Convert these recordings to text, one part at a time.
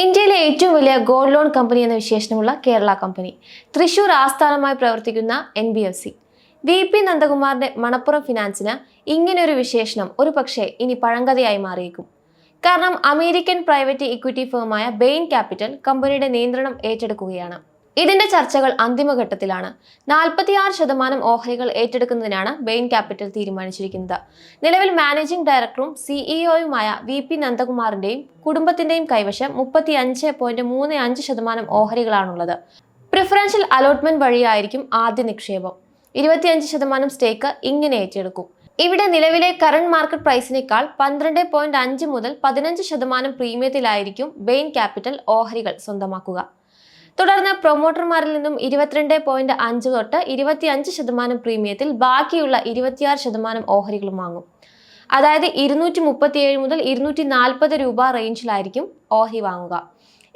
ഇന്ത്യയിലെ ഏറ്റവും വലിയ ഗോൾഡ് ലോൺ കമ്പനി എന്ന വിശേഷണമുള്ള കേരള കമ്പനി, തൃശൂർ ആസ്ഥാനമായി പ്രവർത്തിക്കുന്ന NBFC, VP നന്ദകുമാറിന്റെ മണപ്പുറം ഫിനാൻസിന് ഇങ്ങനെയൊരു വിശേഷണം ഒരുപക്ഷെ ഇനി പഴങ്കഥയായി മാറിയേക്കും. കാരണം അമേരിക്കൻ പ്രൈവറ്റ് ഇക്വിറ്റി ഫേമായ ബെയിൻ ക്യാപിറ്റൽ കമ്പനിയുടെ നിയന്ത്രണം ഏറ്റെടുക്കുകയാണ്. ഇതിന്റെ ചർച്ചകൾ അന്തിമഘട്ടത്തിലാണ്. 46% ഓഹരികൾ ഏറ്റെടുക്കുന്നതിനാണ് ബെയിൻ ക്യാപിറ്റൽ തീരുമാനിച്ചിരിക്കുന്നത്. നിലവിൽ മാനേജിംഗ് ഡയറക്ടറും CEO-യുമായ VP നന്ദകുമാറിന്റെയും കുടുംബത്തിന്റെയും കൈവശം 35.35% ഓഹരികളാണുള്ളത്. പ്രിഫറൻഷ്യൽ അലോട്ട്മെന്റ് വഴിയായിരിക്കും ആദ്യ നിക്ഷേപം. 25% സ്റ്റേക്ക് ഇങ്ങനെ ഏറ്റെടുക്കും. ഇവിടെ നിലവിലെ കറന്റ് മാർക്കറ്റ് പ്രൈസിനേക്കാൾ 12.5 മുതൽ 15% പ്രീമിയത്തിലായിരിക്കും ബെയിൻ ക്യാപിറ്റൽ ഓഹരികൾ സ്വന്തമാക്കുക. തുടർന്ന് പ്രൊമോട്ടർമാരിൽ നിന്നും 22.5 തൊട്ട് 25% പ്രീമിയത്തിൽ ബാക്കിയുള്ള 26% ഓഹരികളും വാങ്ങും. അതായത് 237 മുതൽ 240 രൂപ റേഞ്ചിലായിരിക്കും ഓഹരി വാങ്ങുക.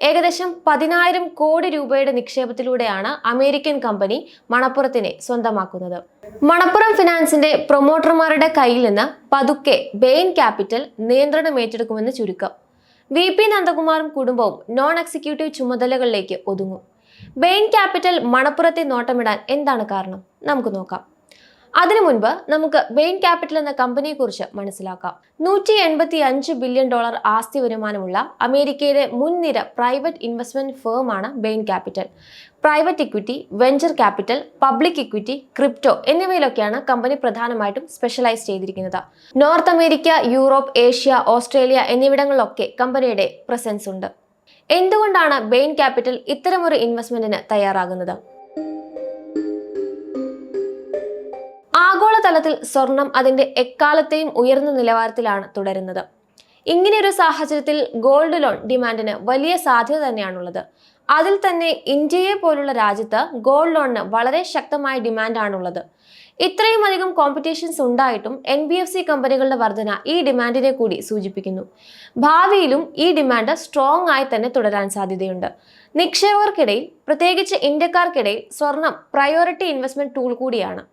ഏകദേശം 10,000 കോടി രൂപയുടെ നിക്ഷേപത്തിലൂടെയാണ് അമേരിക്കൻ കമ്പനി മണപ്പുറത്തിനെ സ്വന്തമാക്കുന്നത്. മണപ്പുറം ഫിനാൻസിന്റെ പ്രൊമോട്ടർമാരുടെ കയ്യിൽ നിന്ന് പതുക്കെ ബെയിൻ ക്യാപിറ്റൽ നിയന്ത്രണം ഏറ്റെടുക്കുമെന്ന് ചുരുക്കം. VP നന്ദകുമാറും കുടുംബവും നോൺ എക്സിക്യൂട്ടീവ് ചുമതലകളിലേക്ക് ഒതുങ്ങും. ബെയിൻ ക്യാപിറ്റൽ മണപ്പുറത്തെ നോട്ടമിടാൻ എന്താണ് കാരണം? നമുക്ക് നോക്കാം. അതിനു മുൻപ് നമുക്ക് ബെയിൻ ക്യാപിറ്റൽ എന്ന കമ്പനിയെ കുറിച്ച് മനസ്സിലാക്കാം. $185 ബില്യൺ ആസ്തി വരുമാനമുള്ള അമേരിക്കയിലെ മുൻനിര പ്രൈവറ്റ് ഇൻവെസ്റ്റ്മെന്റ് ഫേമാണ് Bain Capital. Private equity, venture capital, public equity, crypto എന്നിവയിലൊക്കെയാണ് കമ്പനി പ്രധാനമായിട്ടും സ്പെഷ്യലൈസ് ചെയ്തിരിക്കുന്നത്. North America, Europe, Asia, Australia എന്നിവിടങ്ങളിലൊക്കെ കമ്പനിയുടെ പ്രസൻസ് ഉണ്ട്. എന്തുകൊണ്ടാണ് ബെയിൻ ക്യാപിറ്റൽ ഇത്തരമൊരു ഇൻവെസ്റ്റ്മെന്റിന് തയ്യാറാകുന്നത്? ആഗോളതലത്തിൽ സ്വർണം അതിന്റെ എക്കാലത്തെയും ഉയർന്ന നിലവാരത്തിലാണ് തുടരുന്നത്. ഇങ്ങനെയൊരു സാഹചര്യത്തിൽ ഗോൾഡ് ലോൺ ഡിമാൻഡിന് വലിയ സാധ്യത തന്നെയാണുള്ളത്. അതിൽ തന്നെ ഇന്ത്യയെ പോലുള്ള രാജ്യത്ത് ഗോൾഡ് ലോണിന് വളരെ ശക്തമായ ഡിമാൻഡാണുള്ളത്. ഇത്രയും അധികം കോമ്പറ്റീഷൻസ് ഉണ്ടായിട്ടും NBFC കമ്പനികളുടെ വർധന ഈ ഡിമാൻഡിനെ കൂടി സൂചിപ്പിക്കുന്നു. ഭാവിയിലും ഈ ഡിമാൻഡ് സ്ട്രോങ് ആയി തന്നെ തുടരാൻ സാധ്യതയുണ്ട്. നിക്ഷേപകർക്കിടയിൽ, പ്രത്യേകിച്ച് ഇന്ത്യക്കാർക്കിടയിൽ സ്വർണം പ്രയോറിറ്റി ഇൻവെസ്റ്റ്മെന്റ് ടൂൾ കൂടിയാണ്.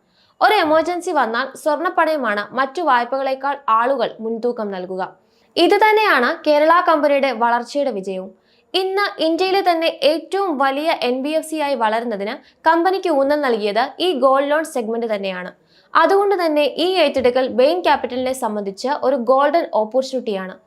ഒരു എമർജൻസി വന്നാൽ സ്വർണ്ണപ്പണയമാണ് മറ്റു വായ്പകളെക്കാൾ ആളുകൾ മുൻതൂക്കം നൽകുക. ഇത് തന്നെയാണ് കേരള കമ്പനിയുടെ വളർച്ചയുടെ വിജയവും. ഇന്ന് ഇന്ത്യയിലെ തന്നെ ഏറ്റവും വലിയ NBFC ആയി വളരുന്നതിന് കമ്പനിക്ക് ഊന്നൽ നൽകിയത് ഈ ഗോൾഡ് ലോൺ സെഗ്മെന്റ് തന്നെയാണ്. അതുകൊണ്ട് തന്നെ ഈ ഏറ്റെടുക്കൽ ബെയിൻ ക്യാപിറ്റലിനെ സംബന്ധിച്ച് ഒരു ഗോൾഡൻ ഓപ്പർച്യൂണിറ്റിയാണ്.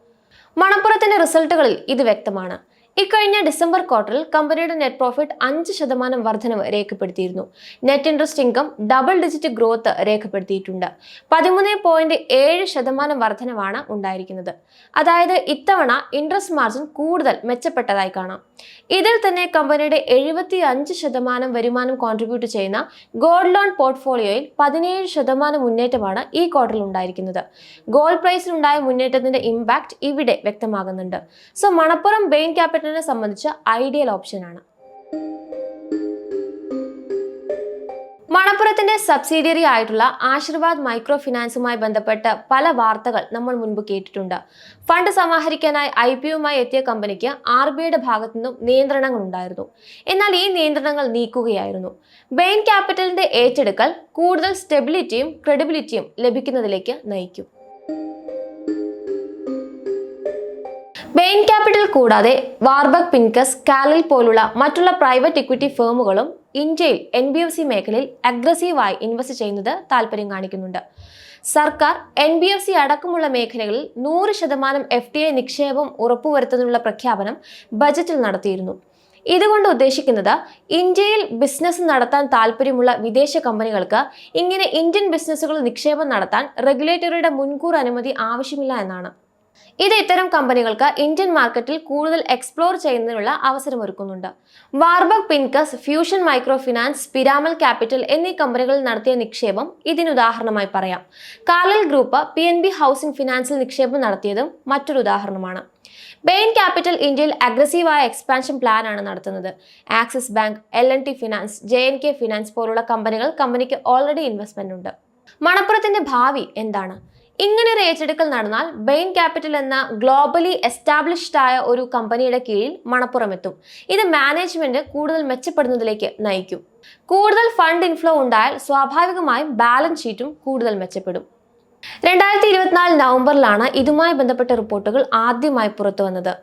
മണപ്പുറത്തിന്റെ റിസൾട്ടുകളിൽ ഇത് വ്യക്തമാണ്. ഇക്കഴിഞ്ഞ ഡിസംബർ ക്വാർട്ടറിൽ കമ്പനിയുടെ നെറ്റ് പ്രോഫിറ്റ് 5% വർധനവ് രേഖപ്പെടുത്തിയിരുന്നു. Net interest income double digit growth രേഖപ്പെടുത്തിയിട്ടുണ്ട്. 13.7% വർധനവാണ് ഉണ്ടായിരിക്കുന്നത്. അതായത് ഇത്തവണ ഇൻട്രസ്റ്റ് മാർജിൻ കൂടുതൽ മെച്ചപ്പെട്ടതായി കാണാം. ഇതിൽ തന്നെ കമ്പനിയുടെ 75% വരുമാനം കോൺട്രിബ്യൂട്ട് ചെയ്യുന്ന ഗോൾഡ് ലോൺ പോർട്ട്ഫോളിയോയിൽ 17% മുന്നേറ്റമാണ് ഈ ക്വാർട്ടറിൽ ഉണ്ടായിരിക്കുന്നത്. ഗോൾഡ് പ്രൈസിലുണ്ടായ മുന്നേറ്റത്തിന്റെ ഇമ്പാക്ട് ഇവിടെ വ്യക്തമാകുന്നുണ്ട്. സോ മണപ്പുറം ബെയിൻ ക്യാപിറ്റൽ സംബന്ധിച്ച് ഐഡിയൽ ഓപ്ഷനാണ്. മണപ്പുറത്തിന്റെ സബ്സിഡിയറി ആയിട്ടുള്ള ആശീർവാദ് മൈക്രോ ഫിനാൻസുമായി ബന്ധപ്പെട്ട് പല വാർത്തകൾ നമ്മൾ മുൻപ് കേട്ടിട്ടുണ്ട്. ഫണ്ട് സമാഹരിക്കാനായി IPO-യുമായി എത്തിയ കമ്പനിക്ക് RBIയുടെ ഭാഗത്തു നിന്നും നിയന്ത്രണങ്ങൾ ഉണ്ടായിരുന്നു. എന്നാൽ ഈ നിയന്ത്രണങ്ങൾ നീക്കുകയായിരുന്നു. ബെയിൻ ക്യാപിറ്റലിന്റെ ഏറ്റെടുക്കൽ കൂടുതൽ സ്റ്റെബിലിറ്റിയും ക്രെഡിബിലിറ്റിയും ലഭിക്കുന്നതിലേക്ക് നയിക്കും. ബെയിൻ ക്യാപിറ്റൽ കൂടാതെ വാർബർഗ് പിൻകസ്, കാലിൽ പോലുള്ള മറ്റുള്ള പ്രൈവറ്റ് ഇക്വിറ്റി ഫേമുകളും ഇന്ത്യയിൽ NBFC മേഖലയിൽ അഗ്രസീവായി ഇൻവെസ്റ്റ് ചെയ്യുന്നത് താല്പര്യം കാണിക്കുന്നുണ്ട്. സർക്കാർ NBFC അടക്കമുള്ള മേഖലകളിൽ 100% FDI നിക്ഷേപം ഉറപ്പുവരുത്തുന്നതിനുള്ള പ്രഖ്യാപനം ബജറ്റിൽ നടത്തിയിരുന്നു. ഇതുകൊണ്ട് ഉദ്ദേശിക്കുന്നത് ഇന്ത്യയിൽ ബിസിനസ് നടത്താൻ താല്പര്യമുള്ള വിദേശ കമ്പനികൾക്ക് ഇങ്ങനെ ഇന്ത്യൻ ബിസിനസ്സുകളിൽ നിക്ഷേപം നടത്താൻ റെഗുലേറ്ററിയുടെ മുൻകൂർ അനുമതി ആവശ്യമില്ല എന്നാണ്. ഇത് ഇത്തരം കമ്പനികൾക്ക് ഇന്ത്യൻ മാർക്കറ്റിൽ കൂടുതൽ എക്സ്പ്ലോർ ചെയ്യുന്നതിനുള്ള അവസരമൊരുക്കുന്നുണ്ട്. Warburg Pincus, Fusion Micro finance, Piramal capital എന്നീ കമ്പനികളിൽ നടത്തിയ നിക്ഷേപം ഇതിനുദാഹരണമായി പറയാം. കാർലൈൽ ഗ്രൂപ്പ് PNB ഹൗസിംഗ് ഫിനാൻസിൽ നിക്ഷേപം നടത്തിയതും മറ്റൊരു ഉദാഹരണമാണ്. ബെയിൻ ക്യാപിറ്റൽ ഇന്ത്യയിൽ അഗ്രസീവായ എക്സ്പാൻഷൻ പ്ലാൻ ആണ് നടത്തുന്നത്. Axis bank, L&T finance, JNK finance പോലുള്ള കമ്പനിക്ക് ഓൾറെഡി ഇൻവെസ്റ്റ്മെന്റ് ഉണ്ട്. മണപ്പുറത്തിന്റെ ഭാവി എന്താണ്? ഇങ്ങനൊരു ഏറ്റെടുക്കൽ നടന്നാൽ ബെയിൻ ക്യാപിറ്റൽ എന്ന ഗ്ലോബലി എസ്റ്റാബ്ലിഷ്ഡ് ആയ ഒരു കമ്പനിയുടെ കീഴിൽ മണപ്പുറം എത്തും. ഇത് മാനേജ്മെന്റ് കൂടുതൽ മെച്ചപ്പെടുന്നതിലേക്ക് നയിക്കും. കൂടുതൽ ഫണ്ട് ഇൻഫ്ലോ ഉണ്ടായാൽ സ്വാഭാവികമായും ബാലൻസ് ഷീറ്റും കൂടുതൽ മെച്ചപ്പെടും. 2024 നവംബറിലാണ് ഇതുമായി ബന്ധപ്പെട്ട റിപ്പോർട്ടുകൾ ആദ്യമായി പുറത്തു വന്നത്.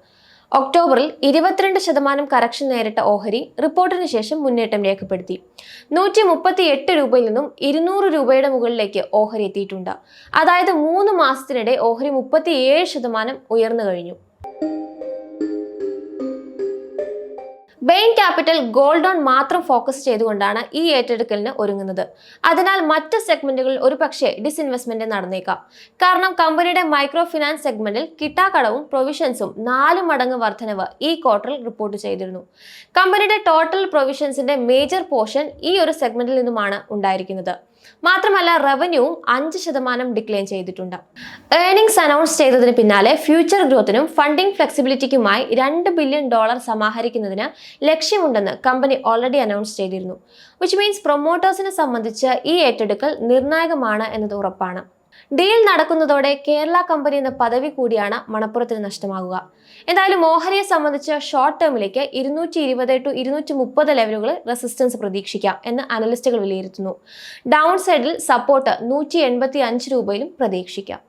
ഒക്ടോബറിൽ 22% കറക്ഷൻ നേരിട്ട ഓഹരി റിപ്പോർട്ടിന് ശേഷം മുന്നേറ്റം രേഖപ്പെടുത്തി. 138 രൂപയിൽ നിന്നും 200 രൂപയുടെ മുകളിലേക്ക് ഓഹരി എത്തിയിട്ടുണ്ട്. അതായത് 3 മാസത്തിനിടെ ഓഹരി 37% ഉയർന്നു കഴിഞ്ഞു. ബെയിൻ ക്യാപിറ്റൽ ഗോൾഡ് ഓൺ മാത്രം ഫോക്കസ് ചെയ്തുകൊണ്ടാണ് ഈ ഏറ്റെടുക്കലിന് ഒരുങ്ങുന്നത്. അതിനാൽ മറ്റ് സെഗ്മെന്റുകളിൽ ഒരുപക്ഷെ ഡിസ്ഇൻവെസ്റ്റ്മെന്റ് നടന്നേക്കാം. കാരണം കമ്പനിയുടെ മൈക്രോ ഫിനാൻസ് സെഗ്മെന്റിൽ കിട്ടാക്കടവും പ്രൊവിഷൻസും 4 മടങ്ങ് വർധനവ് ഈ ക്വാർട്ടറിൽ റിപ്പോർട്ട് ചെയ്തിരുന്നു. കമ്പനിയുടെ ടോട്ടൽ പ്രൊവിഷൻസിന്റെ മേജർ പോർഷൻ ഈ ഒരു സെഗ്മെന്റിൽ നിന്നുമാണ് ഉണ്ടായിരിക്കുന്നത്. മാത്രമല്ല റവന്യൂവും 5% ഡിക്ലൈൻ ചെയ്തിട്ടുണ്ട്. ഏർണിംഗ്സ് അനൗൺസ് ചെയ്തതിന് പിന്നാലെ ഫ്യൂച്ചർ ഗ്രോത്തിനും ഫണ്ടിംഗ് ഫ്ലെക്സിബിലിറ്റിക്കുമായി $2 ബില്യൺ സമാഹരിക്കുന്നതിന് ലക്ഷ്യമുണ്ടെന്ന് കമ്പനി ഓൾറെഡി അനൗൺസ് ചെയ്തിരുന്നു. വിച്ച് മീൻസ് പ്രൊമോട്ടേഴ്സിനെ സംബന്ധിച്ച് ഈ ഏറ്റെടുക്കൽ നിർണായകമാണ് എന്നത് ഉറപ്പാണ്. ഡീൽ നടക്കുന്നതോടെ കേരള കമ്പനി എന്ന പദവി കൂടിയാണ് മണപ്പുറത്തിന് നഷ്ടമാകുക. എന്തായാലും ഓഹരിയെ സംബന്ധിച്ച് ഷോർട്ട് ടേമിലേക്ക് 220 to 230 ലെവലുകളിൽ റെസിസ്റ്റൻസ് പ്രതീക്ഷിക്കാം എന്ന് അനലിസ്റ്റുകൾ വിലയിരുത്തുന്നു. ഡൗൺ സൈഡിൽ സപ്പോർട്ട് 185 രൂപയിലും പ്രതീക്ഷിക്കാം.